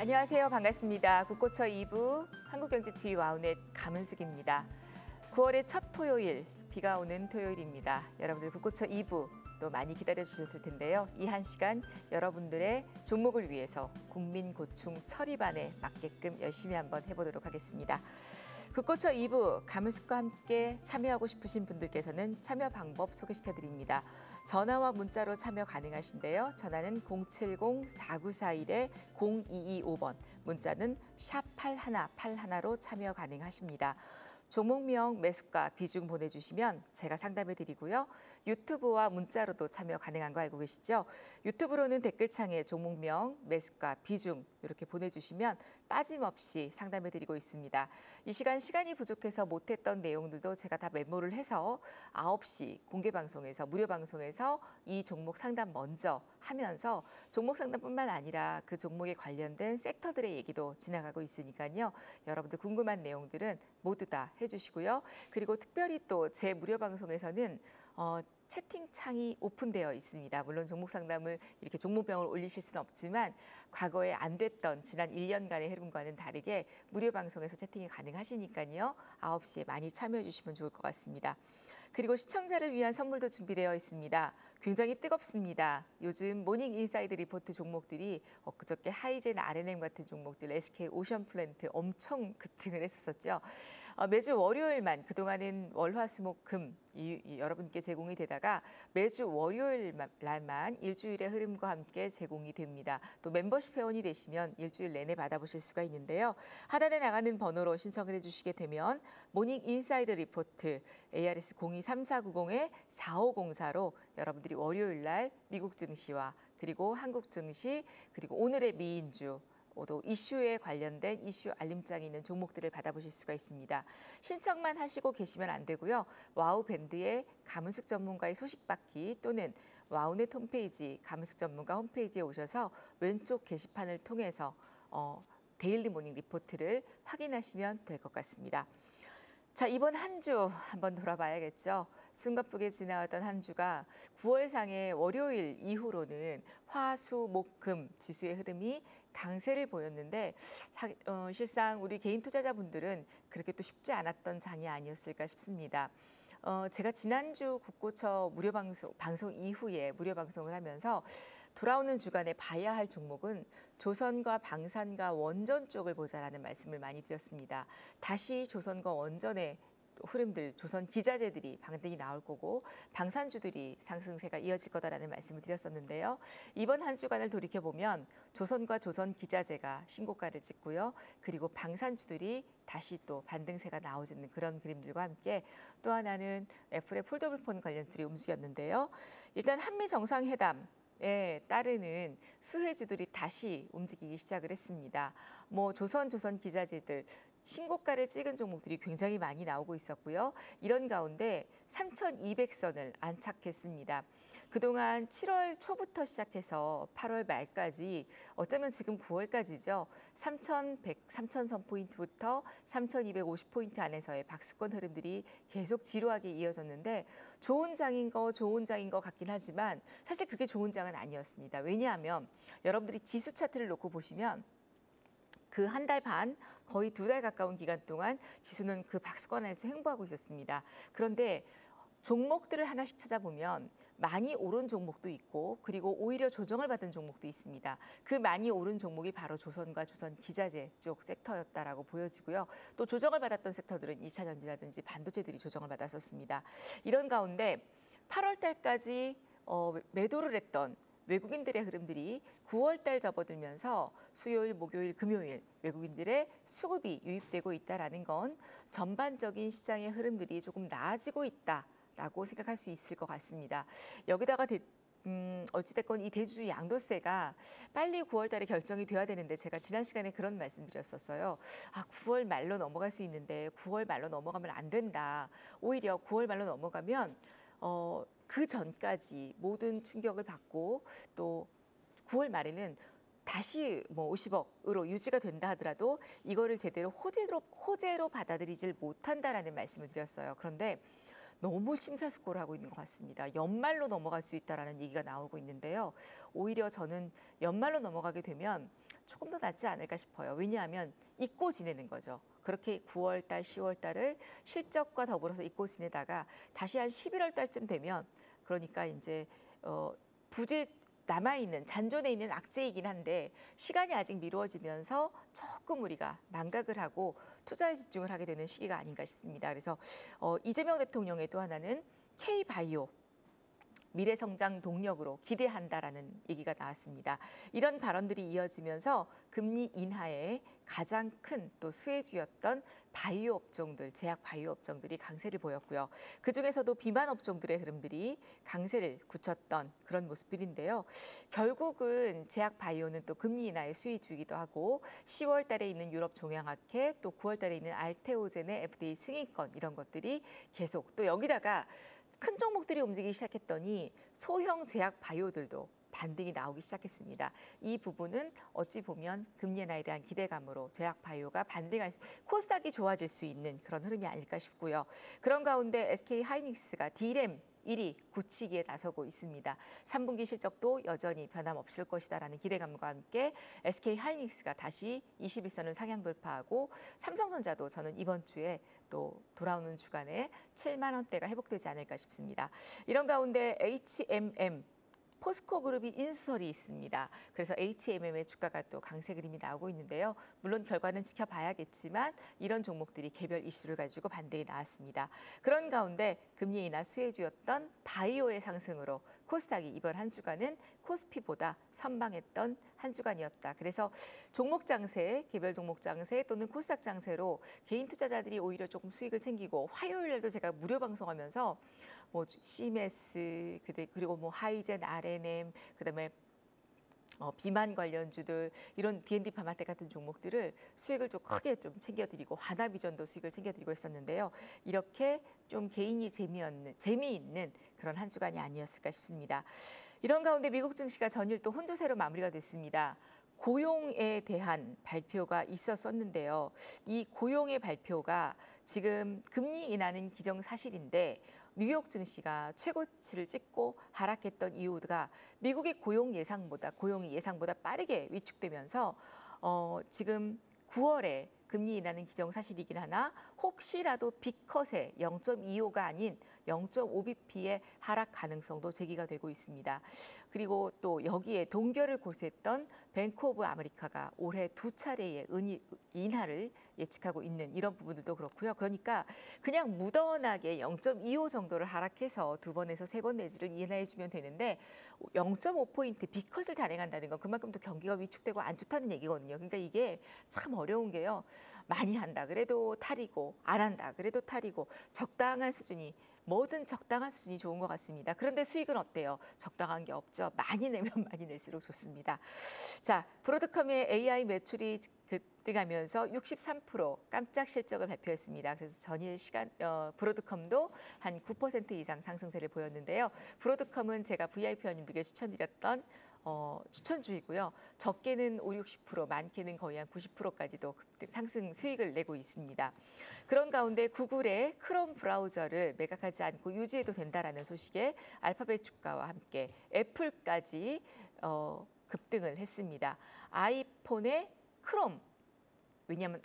안녕하세요. 반갑습니다. 국고처 2부 한국경제TV 와우넷 감은숙입니다. 9월의 첫 토요일, 비가 오는 토요일입니다. 여러분들 국고처 2부 또 많이 기다려주셨을 텐데요. 이 한 시간 여러분들의 종목을 위해서 국민고충 처리반에 맞게끔 열심히 한번 해보도록 하겠습니다. 국고처 2부 감은숙과 함께 참여하고 싶으신 분들께서는 참여 방법 소개시켜드립니다. 전화와 문자로 참여 가능하신데요. 전화는 070-4941-0225번, 문자는 샵 8181로 참여 가능하십니다. 종목명, 매수가, 비중 보내주시면 제가 상담해드리고요. 유튜브와 문자로도 참여 가능한 거 알고 계시죠? 유튜브로는 댓글창에 종목명, 매수가, 비중 이렇게 보내주시면 빠짐없이 상담해드리고 있습니다. 이 시간이 부족해서 못했던 내용들도 제가 다 메모를 해서 9시 공개방송에서, 무료 방송에서 이 종목 상담 먼저 하면서 종목 상담뿐만 아니라 그 종목에 관련된 섹터들의 얘기도 지나가고 있으니까요. 여러분들 궁금한 내용들은 모두 다 해주시고요. 그리고 특별히 또 제 무료 방송에서는 채팅창이 오픈되어 있습니다. 물론 종목 상담을 이렇게 종목명을 올리실 수는 없지만 과거에 안 됐던 지난 1년간의 흐름과는 다르게 무료 방송에서 채팅이 가능하시니까요. 9시에 많이 참여해 주시면 좋을 것 같습니다. 그리고 시청자를 위한 선물도 준비되어 있습니다. 굉장히 뜨겁습니다. 요즘 모닝 인사이드 리포트 종목들이 엊그저께 하이젠 R&M 같은 종목들, SK 오션플랜트 엄청 급등을 했었죠. 매주 월요일만, 그동안은 월화수목금 여러분께 제공이 되다가 매주 월요일 날만 일주일의 흐름과 함께 제공이 됩니다. 또 멤버십 회원이 되시면 일주일 내내 받아보실 수가 있는데요. 하단에 나가는 번호로 신청을 해주시게 되면 모닝 인사이드 리포트 ARS 023490-4504로 여러분들이 월요일 날 미국 증시와 그리고 한국 증시 그리고 오늘의 미인주 또 이슈에 관련된 이슈 알림장이 있는 종목들을 받아보실 수가 있습니다. 신청만 하시고 계시면 안 되고요. 와우 밴드의 감은숙 전문가의 소식 받기 또는 와우넷 홈페이지 감은숙 전문가 홈페이지에 오셔서 왼쪽 게시판을 통해서 데일리 모닝 리포트를 확인하시면 될 것 같습니다. 자, 이번 한 주 한번 돌아봐야겠죠. 숨가쁘게 지나왔던 한 주가 9월상의 월요일 이후로는 화, 수, 목, 금 지수의 흐름이 강세를 보였는데 실상 우리 개인 투자자분들은 그렇게 또 쉽지 않았던 장이 아니었을까 싶습니다. 제가 지난주 국고처 무료 방송 이후에 무료 방송을 하면서 돌아오는 주간에 봐야 할 종목은 조선과 방산과 원전 쪽을 보자라는 말씀을 많이 드렸습니다. 다시 조선과 원전의 흐름들, 조선 기자재들이 반등이 나올 거고 방산주들이 상승세가 이어질 거다라는 말씀을 드렸었는데요. 이번 한 주간을 돌이켜보면 조선과 조선 기자재가 신고가를 찍고요. 그리고 방산주들이 다시 또 반등세가 나오는 그런 그림들과 함께 또 하나는 애플의 폴더블폰 관련주들이 움직였는데요. 일단 한미 정상회담에 따르는 수혜주들이 다시 움직이기 시작을 했습니다. 조선 기자재들 신고가를 찍은 종목들이 굉장히 많이 나오고 있었고요. 이런 가운데 3,200선을 안착했습니다. 그동안 7월 초부터 시작해서 8월 말까지 어쩌면 지금 9월까지죠. 3,100선 포인트부터 3,250포인트 안에서의 박스권 흐름들이 계속 지루하게 이어졌는데 좋은 장인 것 같긴 하지만 사실 그게 좋은 장은 아니었습니다. 왜냐하면 여러분들이 지수 차트를 놓고 보시면 그 한 달 반, 거의 2달 가까운 기간 동안 지수는 그 박스권 안에서 횡보하고 있었습니다. 그런데 종목들을 하나씩 찾아보면 많이 오른 종목도 있고 그리고 오히려 조정을 받은 종목도 있습니다. 그 많이 오른 종목이 바로 조선과 조선 기자재 쪽 섹터였다라고 보여지고요. 또 조정을 받았던 섹터들은 2차 전지라든지 반도체들이 조정을 받았었습니다. 이런 가운데 8월 달까지 매도를 했던 외국인들의 흐름들이 9월 달 접어들면서 수요일, 목요일, 금요일 외국인들의 수급이 유입되고 있다는 건 전반적인 시장의 흐름들이 조금 나아지고 있다라고 생각할 수 있을 것 같습니다. 여기다가 어찌됐건 이 대주주 양도세가 빨리 9월 달에 결정이 돼야 되는데 제가 지난 시간에 그런 말씀 드렸었어요. 9월 말로 넘어갈 수 있는데 9월 말로 넘어가면 안 된다. 오히려 9월 말로 넘어가면 그 전까지 모든 충격을 받고 또 9월 말에는 다시 50억으로 유지가 된다 하더라도 이거를 제대로 호재로 받아들이질 못한다라는 말씀을 드렸어요. 그런데 너무 심사숙고를 하고 있는 것 같습니다. 연말로 넘어갈 수 있다라는 얘기가 나오고 있는데요. 오히려 저는 연말로 넘어가게 되면 조금 더 낫지 않을까 싶어요. 왜냐하면 잊고 지내는 거죠. 그렇게 9월 달, 10월 달을 실적과 더불어서 잊고 지내다가 다시 한 11월 달쯤 되면 그러니까 이제 부재 남아있는 잔존해 있는 악재이긴 한데 시간이 아직 미루어지면서 조금 우리가 망각을 하고 투자에 집중을 하게 되는 시기가 아닌가 싶습니다. 그래서 이재명 대통령의 또 하나는 K바이오 미래성장 동력으로 기대한다라는 얘기가 나왔습니다. 이런 발언들이 이어지면서 금리 인하의 가장 큰 또 수혜주였던 바이오 업종들, 제약 바이오 업종들이 강세를 보였고요. 그중에서도 비만 업종들의 흐름들이 강세를 굳혔던 그런 모습들인데요. 결국은 제약 바이오는 또 금리 인하의 수혜주이기도 하고 10월 달에 있는 유럽 종양학회 또 9월 달에 있는 알테오젠의 FDA 승인권 이런 것들이 계속 또 여기다가 큰 종목들이 움직이기 시작했더니 소형 제약 바이오들도 반등이 나오기 시작했습니다. 이 부분은 어찌 보면 금리 인하에 대한 기대감으로 제약 바이오가 반등할 코스닥이 좋아질 수 있는 그런 흐름이 아닐까 싶고요. 그런 가운데 SK 하이닉스가 D램 1위 굳히기에 나서고 있습니다. 3분기 실적도 여전히 변함없을 것이다라는 기대감과 함께 SK 하이닉스가 다시 21선을 상향 돌파하고 삼성전자도 저는 이번 주에 또 돌아오는 주간에 7만 원대가 회복되지 않을까 싶습니다. 이런 가운데 HMM 포스코 그룹이 인수설이 있습니다. 그래서 HMM의 주가가 또 강세 그림이 나오고 있는데요. 물론 결과는 지켜봐야겠지만 이런 종목들이 개별 이슈를 가지고 반등이 나왔습니다. 그런 가운데 금리 인하 수혜주였던 바이오의 상승으로 코스닥이 이번 한 주간은 코스피보다 선방했던 한 주간이었다. 그래서 종목 장세, 개별 종목 장세 또는 코스닥 장세로 개인 투자자들이 오히려 조금 수익을 챙기고 화요일에도 제가 무료 방송하면서 뭐 CMS 그리고 뭐 하이젠, RNM 그다음에 비만 관련주들 이런 D&D 파마텍 같은 종목들을 수익을 좀 크게 좀 챙겨드리고 하나비전도 수익을 챙겨드리고 있었는데요. 이렇게 좀 개인이 재미있는 그런 한 주간이 아니었을까 싶습니다. 이런 가운데 미국 증시가 전일 또 혼조세로 마무리가 됐습니다. 고용에 대한 발표가 있었었는데요. 이 고용의 발표가 지금 금리 인하는 기정사실인데 뉴욕 증시가 최고치를 찍고 하락했던 이유가 미국의 고용이 예상보다 빠르게 위축되면서 지금 9월에 금리 인하는 기정사실이긴 하나 혹시라도 빅컷의 0.25가 아닌 0.5bp의 하락 가능성도 제기가 되고 있습니다. 그리고 또 여기에 동결을 고수했던 뱅크 오브 아메리카가 올해 2차례의 인하를 예측하고 있는 이런 부분들도 그렇고요. 그러니까 그냥 무던하게 0.25 정도를 하락해서 2번에서 3번 내지를 인하해주면 되는데 0.5포인트 빅컷을 단행한다는 건 그만큼 또 경기가 위축되고 안 좋다는 얘기거든요. 그러니까 이게 참 어려운 게요. 많이 한다 그래도 탈이고 안 한다 그래도 탈이고 적당한 수준이 뭐든 적당한 수준이 좋은 것 같습니다. 그런데 수익은 어때요? 적당한 게 없죠. 많이 내면 많이 낼수록 좋습니다. 자, 브로드컴의 AI 매출이 급등하면서 63% 깜짝 실적을 발표했습니다. 그래서 전일 브로드컴도 한 9% 이상 상승세를 보였는데요. 브로드컴은 제가 VIP원님들께 추천드렸던 추천주이고요. 적게는 5, 60%, 많게는 거의 한 90%까지도 상승 수익을 내고 있습니다. 그런 가운데 구글의 크롬 브라우저를 매각하지 않고 유지해도 된다라는 소식에 알파벳 주가와 함께 애플까지 급등을 했습니다. 아이폰의 크롬, 왜냐하면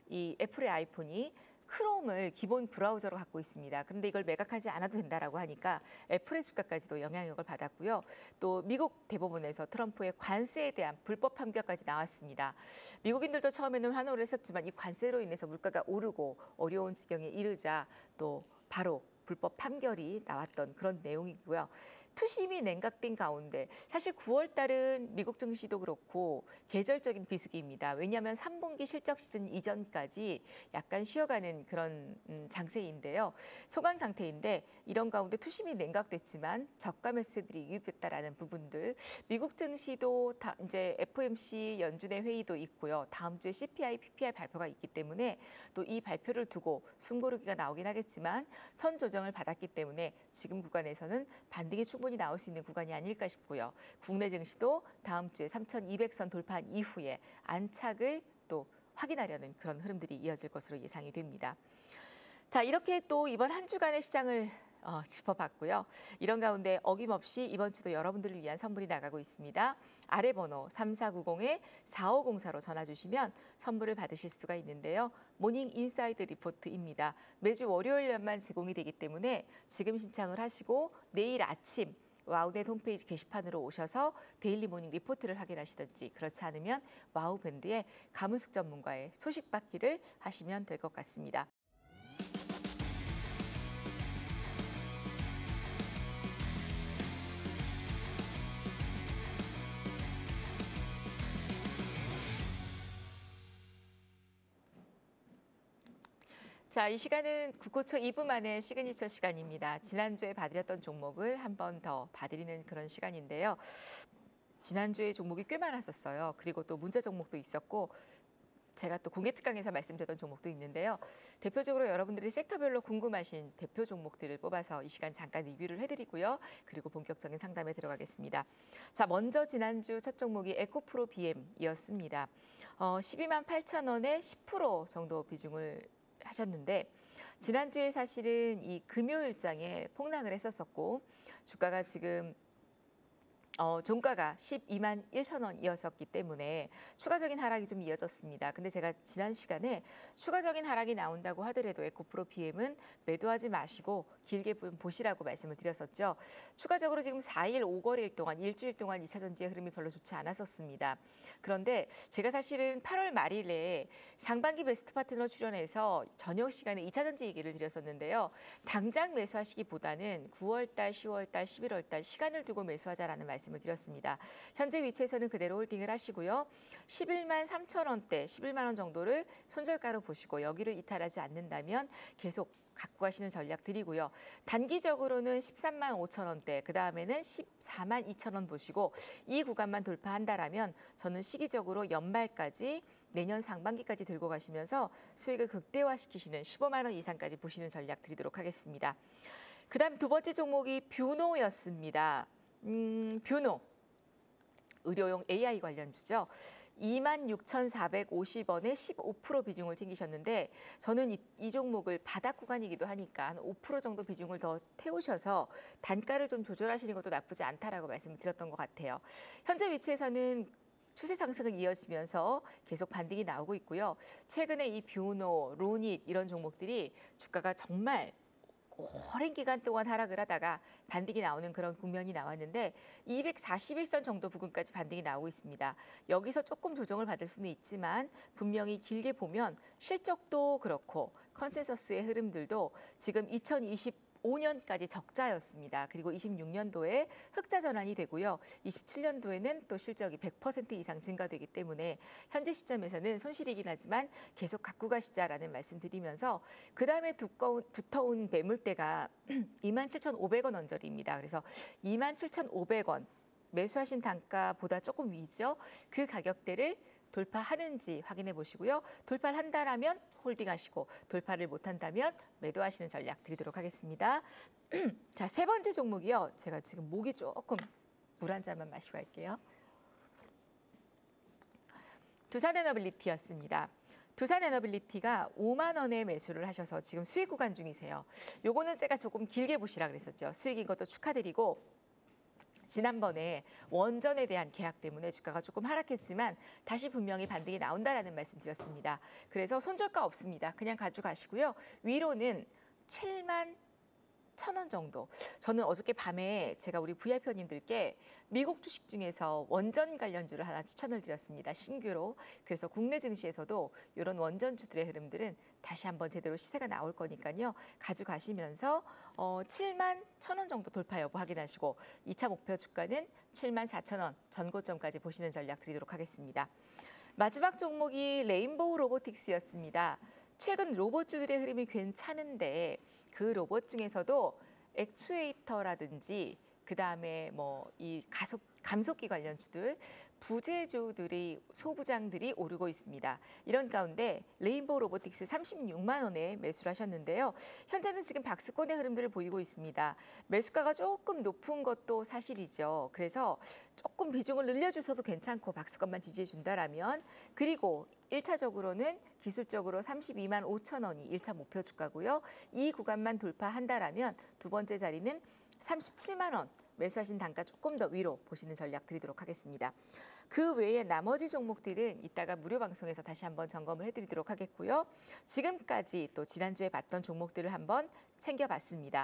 이 애플의 아이폰이 크롬을 기본 브라우저로 갖고 있습니다. 그런데 이걸 매각하지 않아도 된다라고 하니까 애플의 주가까지도 영향력을 받았고요. 또 미국 대법원에서 트럼프의 관세에 대한 불법 판결까지 나왔습니다. 미국인들도 처음에는 환호를 했었지만 이 관세로 인해서 물가가 오르고 어려운 지경에 이르자 또 바로 불법 판결이 나왔던 그런 내용이고요. 투심이 냉각된 가운데 사실 9월 달은 미국 증시도 그렇고 계절적인 비수기입니다. 왜냐하면 3분기 실적 시즌 이전까지 약간 쉬어가는 그런 장세인데요. 소강 상태인데 이런 가운데 투심이 냉각됐지만 저가 매수들이 유입됐다라는 부분들. 미국 증시도 이제 FOMC 연준의 회의도 있고요. 다음 주에 CPI, PPI 발표가 있기 때문에 또 이 발표를 두고 숨고르기가 나오긴 하겠지만 선 조정을 받았기 때문에 지금 구간에서는 반등이 충분히 나올 수 있는 구간이 아닐까 싶고요. 국내 증시도 다음 주에 3,200선 돌파한 이후에 안착을 또 확인하려는 그런 흐름들이 이어질 것으로 예상이 됩니다. 자, 이렇게 또 이번 한 주간의 시장을 짚어봤고요. 이런 가운데 어김없이 이번 주도 여러분들을 위한 선물이 나가고 있습니다. 아래 번호 3490-4504로 전화 주시면 선물을 받으실 수가 있는데요. 모닝 인사이드 리포트입니다. 매주 월요일날만 제공이 되기 때문에 지금 신청을 하시고 내일 아침 와우넷 홈페이지 게시판으로 오셔서 데일리 모닝 리포트를 확인하시든지 그렇지 않으면 와우밴드의 가문숙 전문가의 소식 받기를 하시면 될 것 같습니다. 자, 이 시간은 국고초 2부 만의 시그니처 시간입니다. 지난주에 봐드렸던 종목을 한 번 더 봐드리는 그런 시간인데요. 지난주에 종목이 꽤 많았었어요. 그리고 또 문제 종목도 있었고 제가 또 공개 특강에서 말씀드렸던 종목도 있는데요. 대표적으로 여러분들이 섹터별로 궁금하신 대표 종목들을 뽑아서 이 시간 잠깐 리뷰를 해드리고요. 그리고 본격적인 상담에 들어가겠습니다. 자, 먼저 지난주 첫 종목이 에코프로 BM이었습니다. 12만 8천 원에 10% 정도 비중을 하셨는데 지난주에 사실은 이 금요일장에 폭락을 했었었고 주가가 지금 종가가 12만 1천 원이었었기 때문에 추가적인 하락이 좀 이어졌습니다. 근데 제가 지난 시간에 추가적인 하락이 나온다고 하더라도 에코프로 BM은 매도하지 마시고 길게 보시라고 말씀을 드렸었죠. 추가적으로 지금 4일 5거래일 동안 일주일 동안 2차 전지의 흐름이 별로 좋지 않았었습니다. 그런데 제가 사실은 8월 말일에 상반기 베스트 파트너 출연해서 저녁 시간에 2차 전지 얘기를 드렸었는데요. 당장 매수하시기보다는 9월 달, 10월 달, 11월 달 시간을 두고 매수하자라는 말씀을 드렸습니다. 현재 위치에서는 그대로 홀딩을 하시고요. 11만 3천 원대, 11만 원 정도를 손절가로 보시고 여기를 이탈하지 않는다면 계속 갖고 가시는 전략 드리고요. 단기적으로는 13만 5천 원대, 그 다음에는 14만 2천 원 보시고 이 구간만 돌파한다라면 저는 시기적으로 연말까지 내년 상반기까지 들고 가시면서 수익을 극대화시키시는 15만 원 이상까지 보시는 전략 드리도록 하겠습니다. 그 다음 두 번째 종목이 뷰노였습니다. 뷰노, 의료용 AI 관련주죠. 26,450원에 15% 비중을 챙기셨는데 저는 이 종목을 바닥 구간이기도 하니까 한 5% 정도 비중을 더 태우셔서 단가를 좀 조절하시는 것도 나쁘지 않다라고 말씀을 드렸던 것 같아요. 현재 위치에서는 추세 상승은 이어지면서 계속 반등이 나오고 있고요. 최근에 이 뷰노, 로닛 이런 종목들이 주가가 정말 오랜 기간 동안 하락을 하다가 반등이 나오는 그런 국면이 나왔는데 241선 정도 부근까지 반등이 나오고 있습니다. 여기서 조금 조정을 받을 수는 있지만 분명히 길게 보면 실적도 그렇고 컨센서스의 흐름들도 지금 2025년까지 적자였습니다. 그리고 26년도에 흑자 전환이 되고요. 27년도에는 또 실적이 100% 이상 증가되기 때문에 현재 시점에서는 손실이긴 하지만 계속 갖고 가시자라는 말씀드리면서 그다음에 두터운 매물대가 27,500원 언저리입니다. 그래서 27,500원 매수하신 단가보다 조금 위죠. 그 가격대를 돌파하는지 확인해 보시고요. 돌파를 한다라면 홀딩하시고 돌파를 못한다면 매도하시는 전략 드리도록 하겠습니다. 자, 세 번째 종목이요. 제가 지금 목이 조금 물 한 잔만 마시고 갈게요. 두산에너빌리티였습니다. 두산에너빌리티가 5만 원에 매수를 하셔서 지금 수익 구간 중이세요. 요거는 제가 조금 길게 보시라 그랬었죠. 수익인 것도 축하드리고 지난번에 원전에 대한 계약 때문에 주가가 조금 하락했지만 다시 분명히 반등이 나온다라는 말씀 드렸습니다. 그래서 손절가 없습니다. 그냥 가져가시고요. 위로는 7만 1,000원 정도. 저는 어저께 밤에 제가 우리 VIP원님들께 미국 주식 중에서 원전 관련주를 하나 추천을 드렸습니다. 신규로. 그래서 국내 증시에서도 이런 원전주들의 흐름들은 다시 한번 제대로 시세가 나올 거니까요. 가져가시면서 7만 1,000원 정도 돌파 여부 확인하시고 2차 목표 주가는 7만 4,000원 전고점까지 보시는 전략 드리도록 하겠습니다. 마지막 종목이 레인보우 로보틱스였습니다. 최근 로봇주들의 흐름이 괜찮은데 그 로봇 중에서도 액추에이터라든지 그다음에 뭐 이 감속기 관련주들 부재주들이 소부장들이 오르고 있습니다. 이런 가운데 레인보우 로보틱스 36만 원에 매수를 하셨는데요. 현재는 지금 박스권의 흐름들을 보이고 있습니다. 매수가가 조금 높은 것도 사실이죠. 그래서 조금 비중을 늘려주셔도 괜찮고 박스권만 지지해 준다라면, 그리고 1차적으로는 기술적으로 32만 5천 원이 1차 목표 주가고요. 이 구간만 돌파한다라면 두 번째 자리는 37만 원. 매수하신 단가 조금 더 위로 보시는 전략 드리도록 하겠습니다. 그 외에 나머지 종목들은 이따가 무료 방송에서 다시 한번 점검을 해드리도록 하겠고요. 지금까지 또 지난주에 봤던 종목들을 한번 챙겨봤습니다.